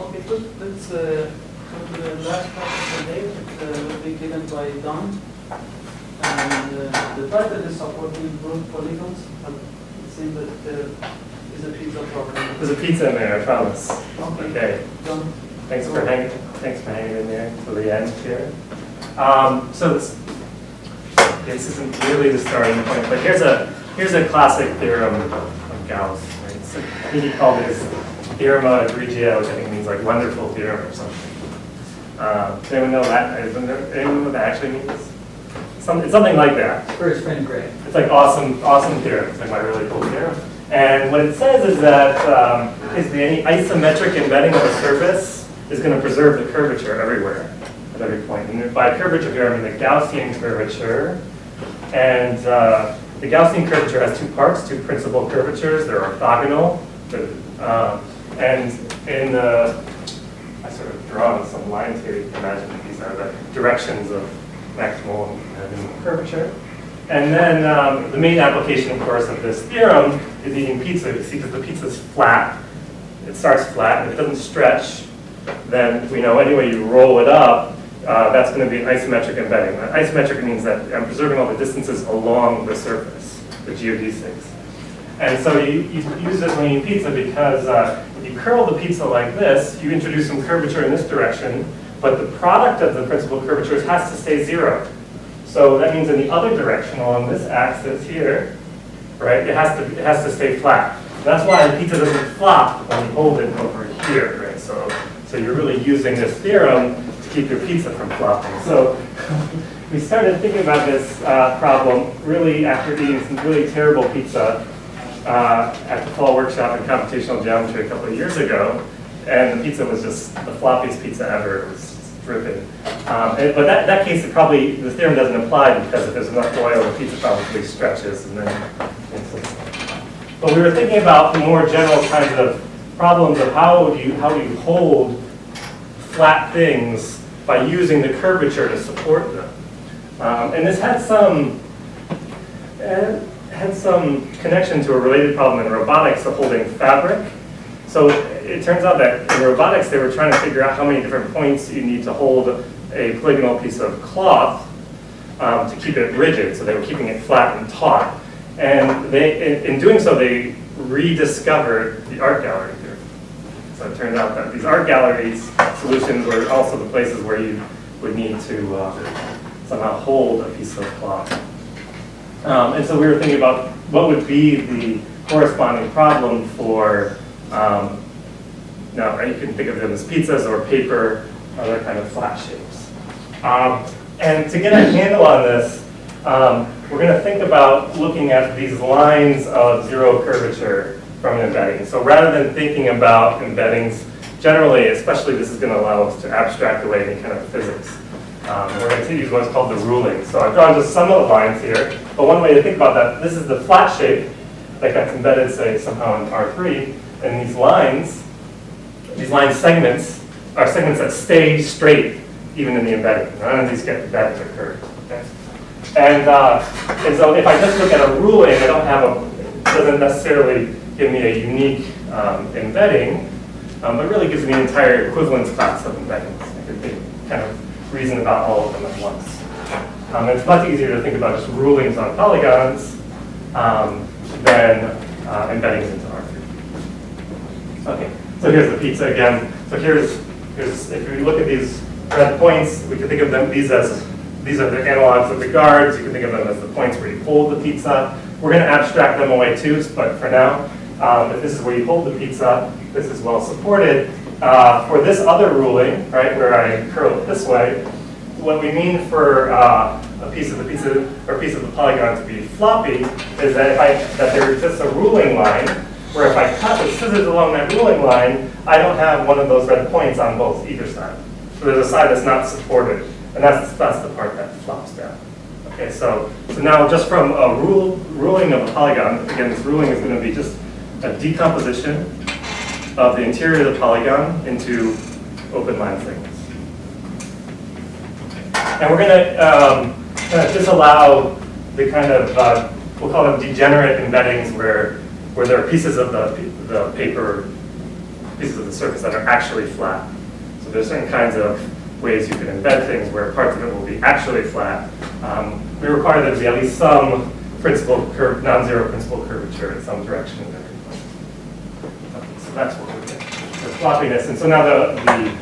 Okay, good. Let's go to the last topic today. It will be given by Don. And the title is supporting group polygons, but it seems that there is a pizza problem. There's a pizza in there, I promise. Okay. Don. Thanks for hanging in there to the end here. So this isn't really the starting point, but here's a classic theorem of Gauss. Right? So he called it his theorema egregia, which I think means like wonderful theorem or something. Does anyone know that? Anyone know what that actually means? It's something like that. First friend grade. It's like awesome theorem. It's like my really cool theorem. And what it says is that any isometric embedding of a surface is going to preserve the curvature everywhere, at every point. And by curvature here, I mean the Gaussian curvature. And the Gaussian curvature has two parts, two principal curvatures. They're orthogonal. And in the, I sort of drawn some lines here. You can imagine that these are the directions of maximal and minimal curvature. And then the main application, of course, of this theorem is eating pizza. You see, because the pizza is flat. It starts flat, and if it doesn't stretch, then we know any way you roll it up, that's going to be an isometric embedding. Isometric means that I'm preserving all the distances along the surface, the geodesics. And so you use this when you eat pizza because if you curl the pizza like this, you introduce some curvature in this direction, but the product of the principal curvatures has to stay zero. So that means in the other direction, along this axis here, right, it has to stay flat. And that's why the pizza doesn't flop when you hold it over here, right? So you're really using this theorem to keep your pizza from flopping. So we started thinking about this problem really after eating some really terrible pizza at the fall workshop in computational geometry a couple of years ago. And the pizza was just the floppiest pizza ever. It was dripping. But that case, the theorem doesn't apply because if there's enough oil, the pizza probably stretches. But we were thinking about the more general kinds of problems of how do you hold flat things by using the curvature to support them. And this had some connection to a related problem in robotics of holding fabric. So it turns out that in robotics, they were trying to figure out how many different points you need to hold a polygonal piece of cloth to keep it rigid. So they were keeping it flat and taut. And in doing so, they rediscovered the art gallery theory. So it turned out that these art galleries solutions were also the places where you would need to somehow hold a piece of cloth. And so we were thinking about what would be the corresponding problem for, now you can think of them as pizzas or paper, other kind of flat shapes. And to get a handle on this, we're going to think about looking at these lines of zero curvature from an embedding. So rather than thinking about embeddings generally, especially this is going to allow us to abstract away any kind of physics. We're going to use what's called the ruling. So I've drawn just some of the lines here, but one way to think about that, this is the flat shape like that's embedded, say, somehow in R3, and these line segments are segments that stay straight even in the embedding. None of these get embedded or curved. Okay? And so if I just look at a ruling, it doesn't necessarily give me a unique embedding, but really gives me an entire equivalence class of embeddings. I could kind of reason about all of them at once. It's much easier to think about just rulings on polygons than embeddings into R3. Okay, so here's the pizza again. So here's if we look at these red points, we can think of them these are the analogs of the guards. You can think of them as the points where you hold the pizza. We're going to abstract them away too, but for now, if this is where you hold the pizza, this is well supported. For this other ruling, right, where I curl it this way, what we mean for a piece of the pizza or a piece of the polygon to be floppy is that there exists a ruling line where if I cut the scissors along that ruling line, I don't have one of those red points on either side. So there's a side that's not supported, and that's the part that flops down. Okay, so now just from a ruling of a polygon, again, this ruling is going to be just a decomposition of the interior of the polygon into open line segments. And we're going to disallow the kind of, we'll call them degenerate embeddings where there are pieces of the paper pieces of the surface that are actually flat. So there's certain kinds of ways you can embed things where parts of it will be actually flat. We require there to be at least some non-zero principal curvature in some direction at every point. So that's what we get with floppiness. And so now the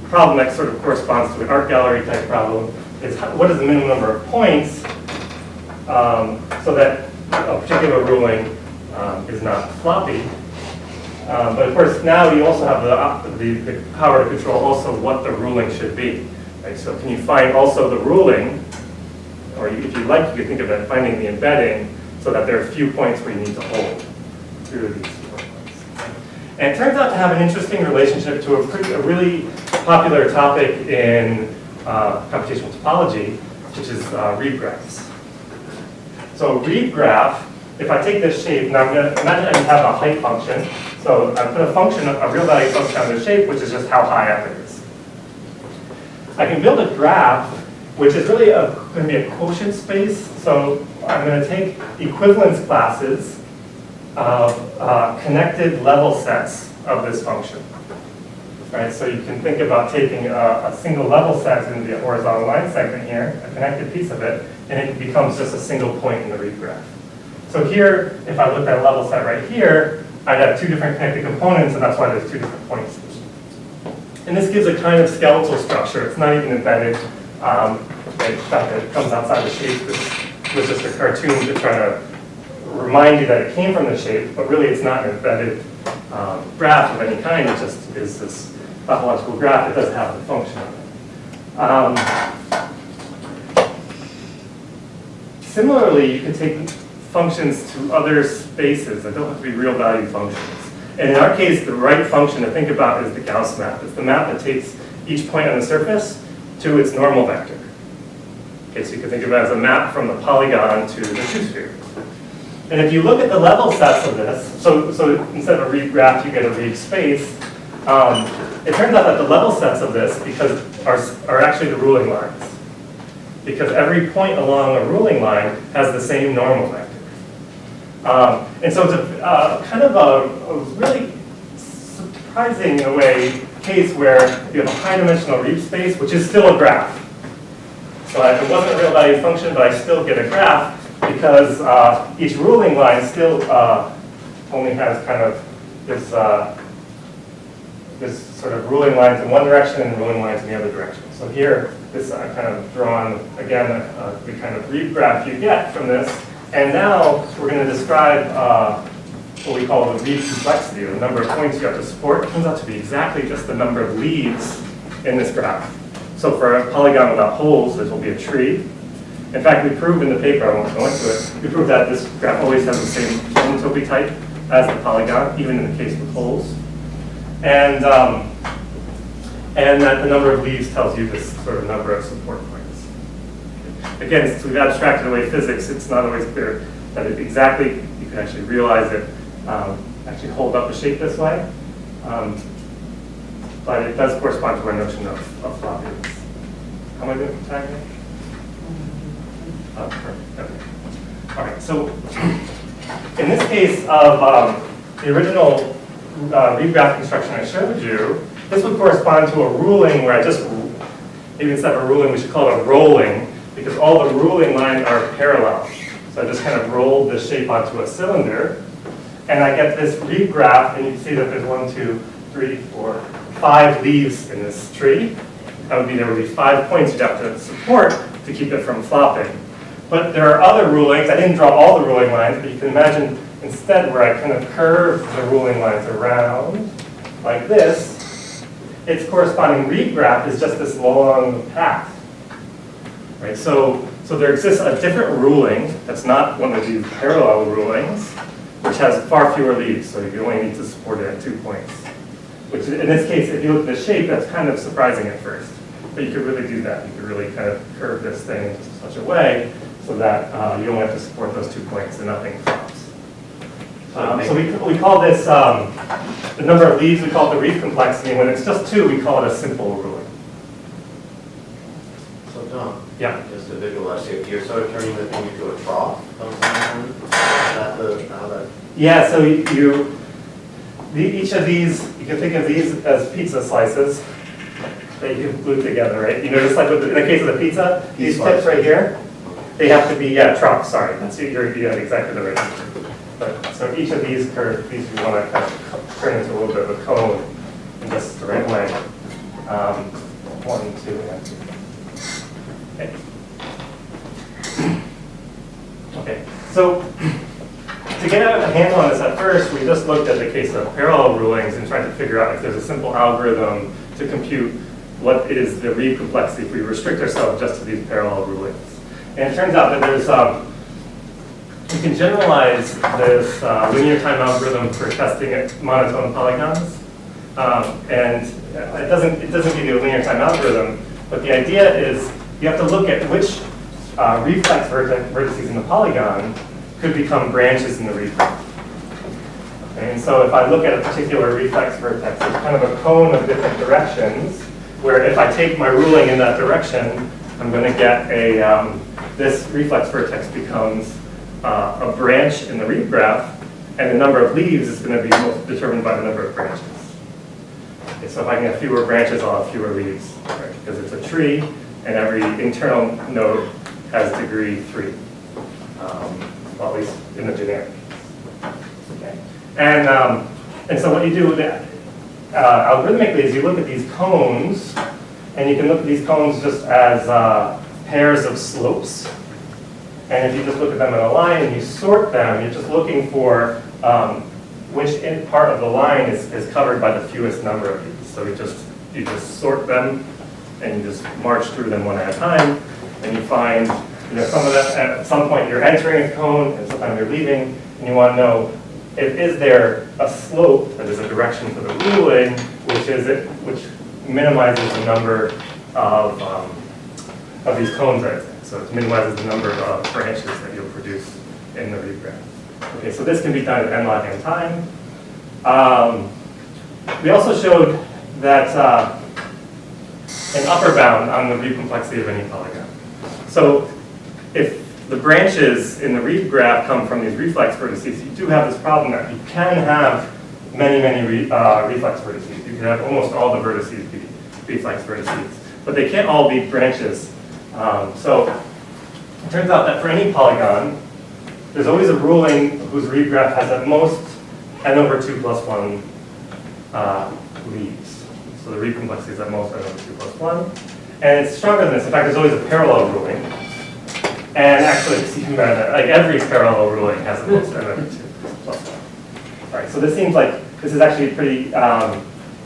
problem that sort of corresponds to an art gallery type problem is what is the minimum number of points so that a particular ruling is not floppy. But of course, now you also have the power to control also what the ruling should be. Right? So can you find also the ruling, or if you like, you could think of it finding the embedding so that there are few points where you need to hold through these 4 points. And it turns out to have an interesting relationship to a really popular topic in computational topology, which is Reeb graphs. So Reeb graph, if I take this shape, now I'm going to imagine I just have a height function. So I put a function, a real value function on the shape, which is just how high up it is. I can build a graph, which is really going to be a quotient space. So I'm going to take equivalence classes of connected level sets of this function. Right, so you can think about taking a single level set and the horizontal line segment here, a connected piece of it, and it becomes just a single point in the Reeb graph. So here, if I looked at a level set right here, I'd have 2 different connected components, and that's why there's 2 different points. And this gives a kind of skeletal structure. It's not even embedded. In fact, it comes outside the shape. This was just a cartoon to try to remind you that it came from the shape, but really it's not an embedded graph of any kind. It just is this topological graph. It doesn't have the function of it. Similarly, you can take functions to other spaces that don't have to be real value functions. And in our case, the right function to think about is the Gauss map. It's the map that takes each point on the surface to its normal vector. Okay, so you can think of it as a map from the polygon to the two-sphere. And if you look at the level sets of this, so instead of a Reeb graph, you get a Reeb space. It turns out that the level sets of this are actually the ruling lines. Because every point along a ruling line has the same normal vector. And so it's a kind of a really surprising, in a way, case where you have a high-dimensional Reeb space, which is still a graph. So it wasn't a real value function, but I still get a graph because each ruling line still only has kind of this sort of ruling lines in one direction and ruling lines in the other direction. So here, this kind of drawn, again, the kind of Reeb graph you get from this. And now we're going to describe what we call the Reeb complexity, the number of points you have to support. It turns out to be exactly just the number of leaves in this graph. So for a polygon without holes, this will be a tree. In fact, we proved in the paper, I won't go into it, we proved that this graph always has the same homotopy type as the polygon, even in the case with holes. And that the number of leaves tells you this sort of number of support points. Again, since we've abstracted away physics, it's not always clear that it exactly, you can actually realize it, actually hold up a shape this way. But it does correspond to our notion of floppiness. How am I doing for time here? Oh, perfect. Okay. All right, so in this case of the original Reeb graph construction I showed you, this would correspond to a ruling where I just, maybe instead of a ruling, we should call it a rolling, because all the ruling lines are parallel. So I just kind of rolled this shape onto a cylinder, and I get this Reeb graph, and you can see that there's 1, 2, 3, 4, 5 leaves in this tree. That would be, there would be 5 points you'd have to support to keep it from flopping. But there are other rulings. I didn't draw all the ruling lines, but you can imagine instead where I kind of curve the ruling lines around like this. Its corresponding Reeb graph is just this long path. Right? So there exists a different ruling that's not one of these parallel rulings, which has far fewer leaves, so you only need to support it at 2 points. Which in this case, if you look at the shape, that's kind of surprising at first. But you could really do that. You could really kind of curve this thing in such a way so that you only have to support those 2 points and nothing flops. So we call this, the number of leaves, we call it the Reeb complexity. And when it's just 2, we call it a simple ruling. So Tom, yeah. Just to visualize here, you're sort of turning the thing into a trough of some kind? Is that how that? Yeah, so each of these, you can think of these as pizza slices that you can glue together, right? You know, just like in the case of the pizza, these tips right here, they have to be, troughs, sorry. That's you got exactly the right answer. But, so each of these curves, these we want to kind of turn into a little bit of a cone in just the right way. 1, 2, and 3. Okay, so to get a handle on this at first, we just looked at the case of parallel rulings and tried to figure out if there's a simple algorithm to compute what is the Reeb complexity if we restrict ourselves just to these parallel rulings. And it turns out that there's, you can generalize this linear time algorithm for testing monotone polygons. And it doesn't give you a linear time algorithm, but the idea is you have to look at which reflex vertices in the polygon could become branches in the Reeb graph. Okay, and so if I look at a particular reflex vertex, it's kind of a cone of different directions, where if I take my ruling in that direction, I'm going to get a, this reflex vertex becomes a branch in the Reeb graph, and the number of leaves is going to be determined by the number of branches. Okay, so if I can have fewer branches, I'll have fewer leaves, right? Because it's a tree, and every internal node has degree 3, well, at least in the generic. Okay, and so what you do algorithmically is you look at these cones, and you can look at these cones just as pairs of slopes. And if you just look at them in a line and you sort them, you're just looking for which part of the line is covered by the fewest number of these. So you just sort them, and you just march through them one at a time, and you find, some of them at some point you're entering a cone, and sometimes you're leaving, and you want to know is there a slope that is a direction for the ruling, which minimizes the number of these cones right there. So it minimizes the number of branches that you'll produce in the Reeb graph. Okay, so this can be done at n log n time. We also showed that an upper bound on the Reeb complexity of any polygon. So if the branches in the Reeb graph come from these reflex vertices, you do have this problem that you can have many reflex vertices. You can have almost all the vertices be reflex vertices, but they can't all be branches. So it turns out that for any polygon, there's always a ruling whose Reeb graph has at most n over 2 plus 1 leaves. So the Reeb complexity is at most n over 2 plus 1. And it's stronger than this. In fact, there's always a parallel ruling. And actually, it's even better than, like every parallel ruling has at most n over 2 plus 1. All right, so this seems like this is actually pretty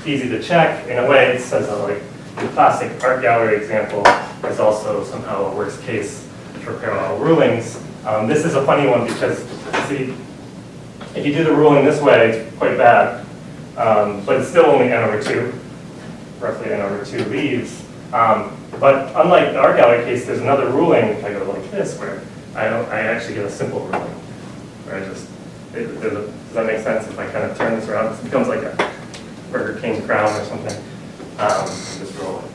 easy to check. In a way, it says like the classic art gallery example is also somehow a worst case for parallel rulings. This is a funny one because, see, if you do the ruling this way, it's quite bad, but it's still only n over 2, roughly n over 2 leaves. But unlike the art gallery case, there's another ruling, if I go like this, where I actually get a simple ruling, where does that make sense? If I kind of turn this around, it becomes like a Burger King crown or something, this ruling.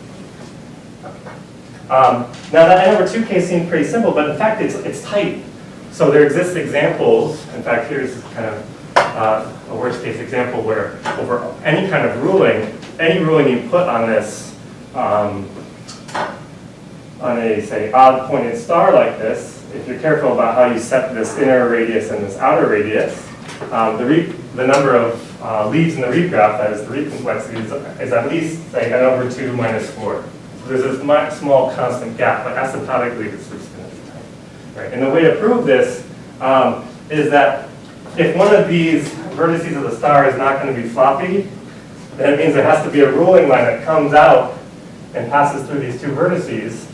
Now that n over 2 case seems pretty simple, but in fact it's tight. So there exist examples, in fact here's kind of a worst case example where over any kind of ruling, any ruling you put on this, on a, say, odd pointed star like this, if you're careful about how you set this inner radius and this outer radius, the number of leaves in the Reeb graph, that is the Reeb complexity, is at least, say, n over 2 minus 4. There's a small constant gap, but asymptotically this is going to be tight. Right? And the way to prove this is that if one of these vertices of the star is not going to be floppy, then it means there has to be a ruling line that comes out and passes through these two vertices.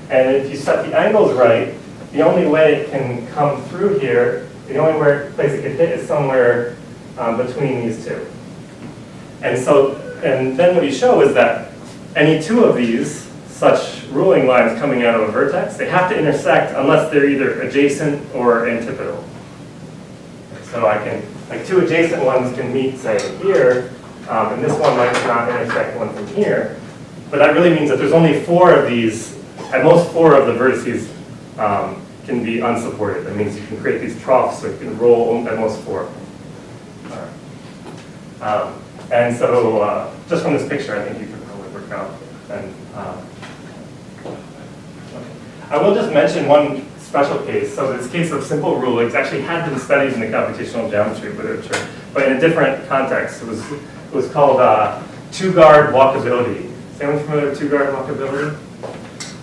And if you set the angles right, the only way it can come through here, the only place it can hit is somewhere between these two. And then what you show is that any two of these such ruling lines coming out of a vertex, they have to intersect unless they're either adjacent or antipodal. So I can, like two adjacent ones can meet, say, here, and this one might not intersect one from here. But that really means that there's only 4 of these, at most 4 of the vertices can be unsupported. That means you can create these troughs, so you can roll at most 4. And so just from this picture, I think you can probably work out. And I will just mention one special case. So this case of simple rulings actually had been studied in the computational geometry literature, but in a different context. It was called two-guard walkability. Is anyone familiar with two-guard walkability?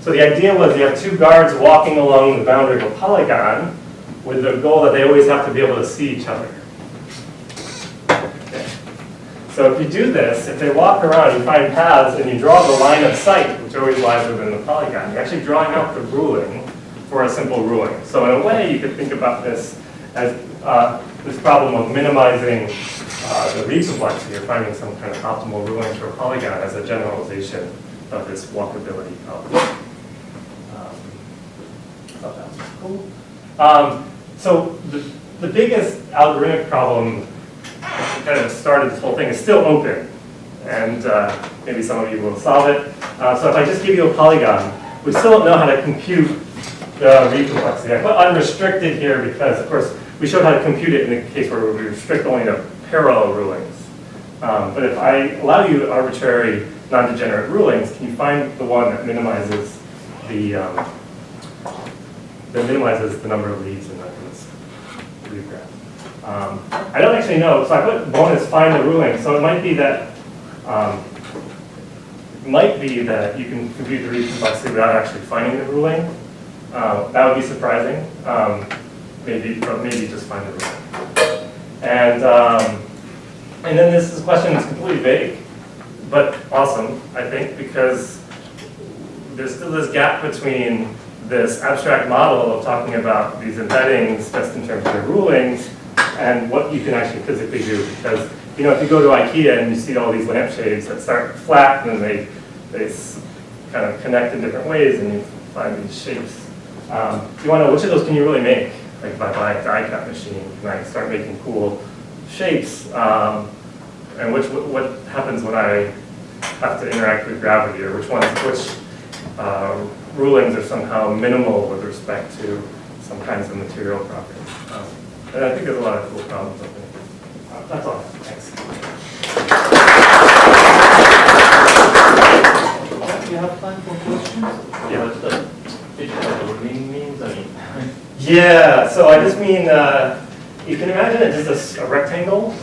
So the idea was you have two guards walking along the boundary of a polygon with the goal that they always have to be able to see each other. Okay. So if you do this, if they walk around, you find paths and you draw the line of sight, which always lies within the polygon, you're actually drawing out the ruling for a simple ruling. So in a way, you could think about this as this problem of minimizing the Reeb complexity, or finding some kind of optimal ruling for a polygon as a generalization of this walkability problem. I thought that was cool. So the biggest algorithmic problem that kind of started this whole thing is still open, and maybe some of you will solve it. So if I just give you a polygon, we still don't know how to compute the Reeb complexity. I put unrestricted here because, of course, we showed how to compute it in the case where we restrict only to parallel rulings. But if I allow you arbitrary non-degenerate rulings, can you find the one that minimizes the number of leads in this Reeb graph? I don't actually know, so I put bonus find the ruling. So it might be that you can compute the Reeb complexity without actually finding the ruling. That would be surprising. Maybe just find the ruling. And then this question is completely vague, but awesome, I think, because there's still this gap between this abstract model of talking about these embeddings just in terms of the rulings and what you can actually physically do. Because, you know, if you go to IKEA and you see all these lampshades that start flat and they kind of connect in different ways and you find these shapes. You want to know which of those can you really make? Like if I buy a die cut machine, can I start making cool shapes? And what happens when I have to interact with gravity, or which rulings are somehow minimal with respect to some kinds of material properties. And I think there's a lot of cool problems up there. That's all. Thanks. Do you have time for questions? Yeah. What's the ruling means? I mean, Yeah, so I just mean, you can imagine it just a rectangle,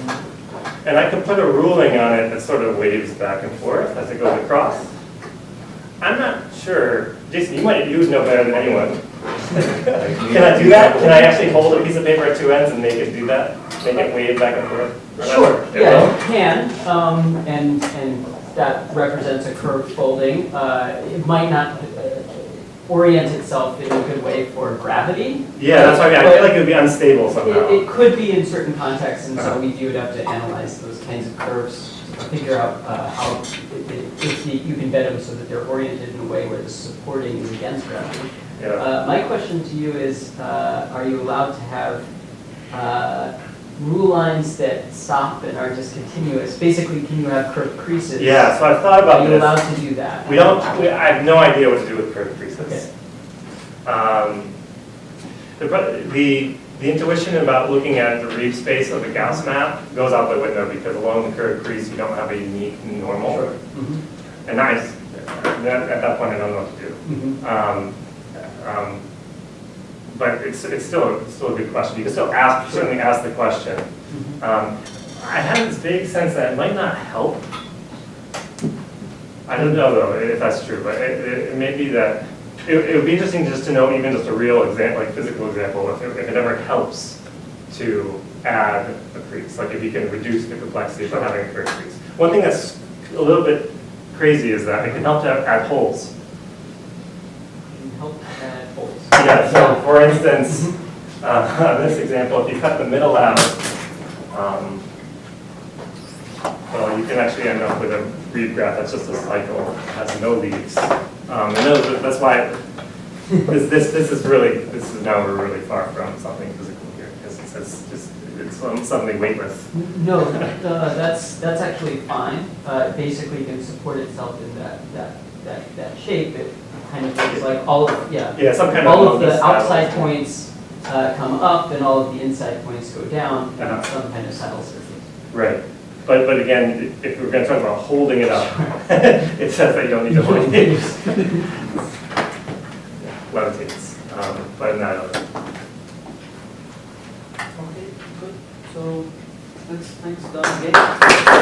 and I can put a ruling on it that sort of waves back and forth as it goes across. I'm not sure, Jason, you would know better than anyone. Can I do that? Can I actually hold a piece of paper at two ends and make it do that? Make it wave back and forth? Sure, yeah, you can, and that represents a curved folding. It might not orient itself in a good way for gravity. Yeah, that's why I feel like it would be unstable somehow. It could be in certain contexts, and so we would have to analyze those kinds of curves to figure out how if you can bend them so that they're oriented in a way where the supporting is against gravity. Yeah. My question to you is, are you allowed to have rule lines that stop and are discontinuous? Basically, can you have curved creases? Yeah, so I've thought about Are you this. allowed to do that? I have no idea what to do with curved creases. Okay. The intuition about looking at the Reeb space of the Gauss map goes out the window because along the curved crease you don't have a unique normal. Sure. Mm-hmm. And at that point I don't know what to do. Mm-hmm. But it's still a good question. You can still certainly ask the question. Mm-hmm. I have this vague sense that it might not help. I don't know though if that's true, but it may be that it would be interesting just to know even just a real example, like physical example, if it ever helps to add a crease, like if you can reduce the complexity by having a curved crease. One thing that's a little bit crazy is that it can help to add holes. Can help add holes. Yeah, so for instance, this example, if you cut the middle out, well, you can actually end up with a Reeb graph that's just a cycle, it has no leaves. And that's why this is now we're really far from something physical here, because it's something weightless. No, that's actually fine. Basically, it can support itself in that shape. It kind of looks like all of some kind all of of the saddle. outside points come up, and all of the inside points go down. Uh-huh. Some kind of saddle surface. Right. But again, if we're going to talk about holding it up, it says that you don't need to hold it. Levitates, but not others. Okay, good. So, thanks, Don, again.